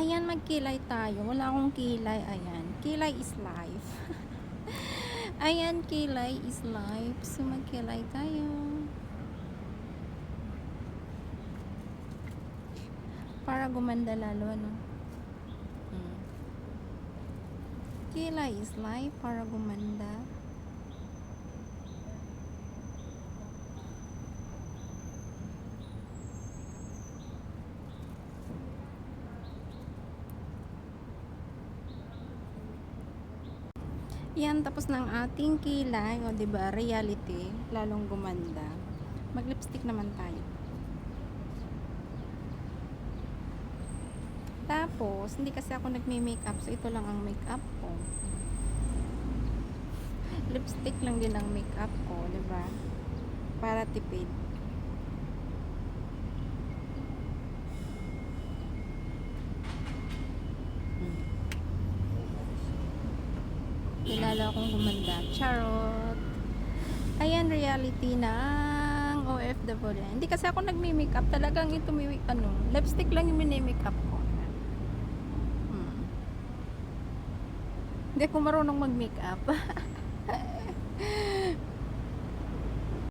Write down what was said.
Ayan, magkilay tayo. Wala akong kilay. Ayan. Kilay is life. Ayan, kilay is life. So, magkilay tayo. Para gumanda lalo, ano? Kilay is life. Para gumanda. Yan, tapos ng ating kilay, o diba, reality, lalong gumanda. Mag-lipstick naman tayo. Tapos, hindi kasi ako nagme-makeup, so ito lang ang makeup ko. Lipstick lang din ang makeup ko, diba? Para tipid. Kilala akong gumanda. Charot. Ayan, reality ng OFW. Hindi kasi ako nagme-makeup. Talagang ito may lipstick lang yung mini-makeup ko. Hindi ako marunong mag-makeup.